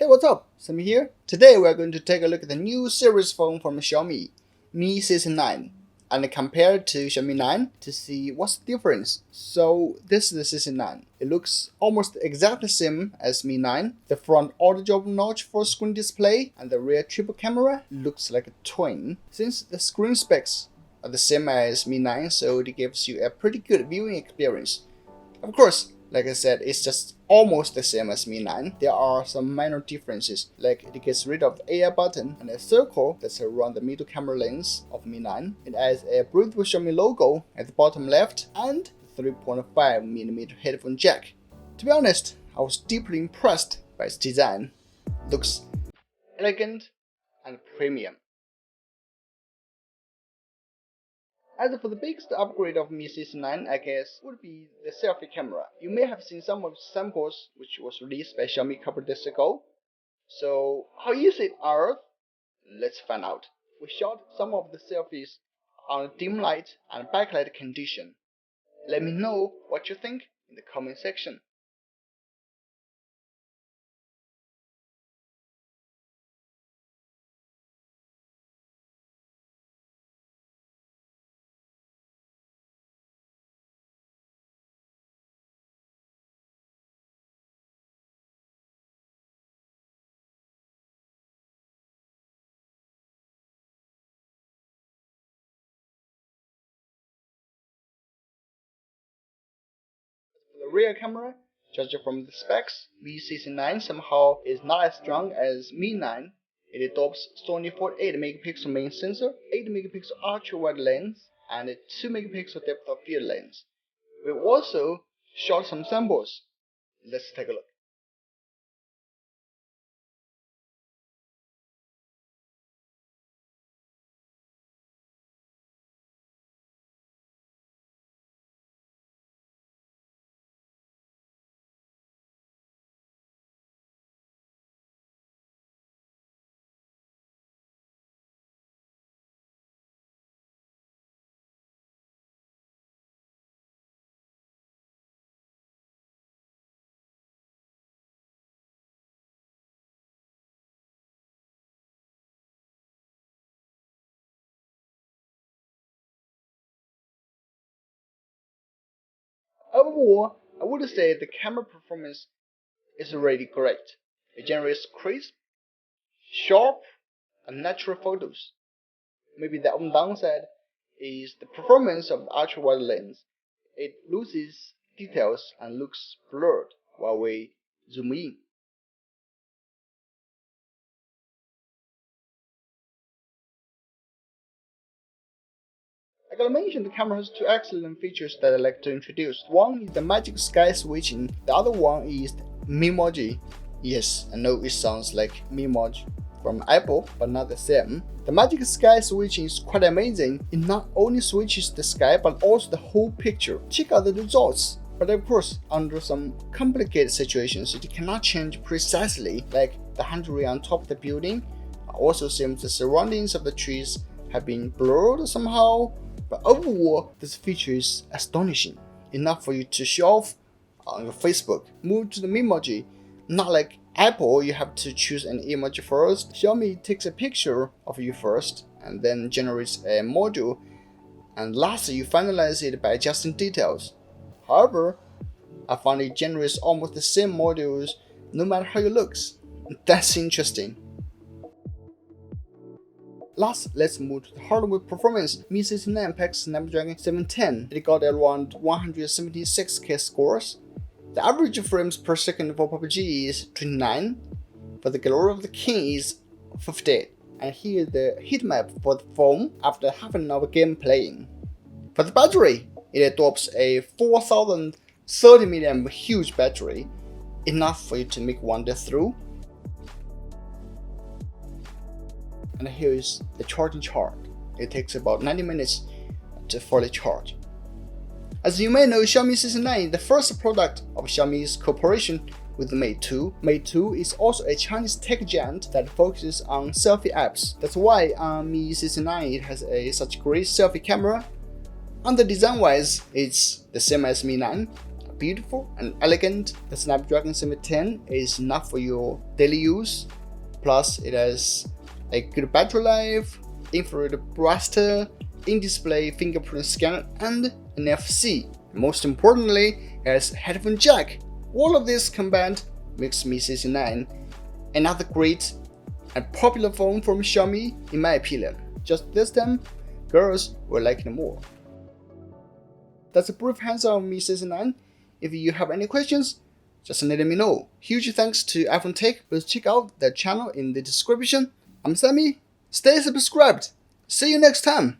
Hey, what's up? Sami here. Today we are going to take a look at the new series phone from Xiaomi, Mi CC9, and compare it to Xiaomi 9 to see what's the difference. So this is the CC9. It looks almost exactly the same as Mi 9. The front auto job notch for screen display and the rear triple camera looks like a twin. Since the screen specs are the same as Mi 9, so it gives you a pretty good viewing experience. Of course, like I said, it's just almost the same as Mi 9. There are some minor differences, like it gets rid of the AI button and a circle that's around the middle camera lens of Mi 9. It adds a breathable Xiaomi logo at the bottom left and the 3.5mm headphone jack. To be honest, I was deeply impressed by its design. It looks elegant and premium. As for the biggest upgrade of Mi CC9, I guess, would be the selfie camera. You may have seen some of the samples which was released by Xiaomi a couple days ago. So, how easy are? Let's find out. We shot some of the selfies on dim light and backlight condition. Let me know what you think in the comment section. For the rear camera, judging from the specs, Mi CC9 somehow is not as strong as Mi 9. It adopts Sony 48MP main sensor, 8MP ultra wide lens, and a 2MP depth of field lens. We've also shot some samples. Let's take a look. Overall, I would say the camera performance is really great. It generates crisp, sharp, and natural photos. Maybe the only downside is the performance of the ultra wide lens. It loses details and looks blurred while we zoom in. I gotta mention the camera has two excellent features that I like to introduce. One is the magic sky switching, the other one is Memoji. Yes, I know it sounds like Memoji from Apple, but not the same. The magic sky switching is quite amazing. It not only switches the sky but also the whole picture. Check out the results. But of course, under some complicated situations, it cannot change precisely, like the handrail on top of the building. Also seems the surroundings of the trees have been blurred somehow. But overall, this feature is astonishing, enough for you to show off on your Facebook. Move to the Memoji. Not like Apple, you have to choose an emoji first. Xiaomi takes a picture of you first and then generates a module, and lastly you finalize it by adjusting details. However, I found it generates almost the same modules no matter how it looks. That's interesting. Last, let's move to the hardware performance. Mi CC9 packs Snapdragon 710. It got around 176k scores. The average frames per second for PUBG is 29. For the Glory of the King is 58. And here is the heat map for the phone after half an hour game playing. For the battery, it adopts a 4030 mAh huge battery, enough for you to make one day through. And here is the charging chart. It takes about 90 minutes to fully charge. As you may know, Xiaomi CC9 is the first product of Xiaomi's cooperation with Meitu. Meitu is also a Chinese tech giant that focuses on selfie apps. That's why on Mi CC9 it has such great selfie camera. On the design wise, it's the same as Mi 9. beautiful and elegant. The Snapdragon 710 is enough for your daily use. Plus, it has a good battery life, infrared blaster, in-display fingerprint scanner, and NFC. Most importantly, it has headphone jack. All of this combined makes Mi CC9 another great and popular phone from Xiaomi, in my opinion. Just this time, girls will like it more. That's a brief hands-on of Mi CC9. If you have any questions, just let me know. Huge thanks to iPhone Tech. Please check out their channel in the description. I'm Sami. Stay subscribed. See you next time.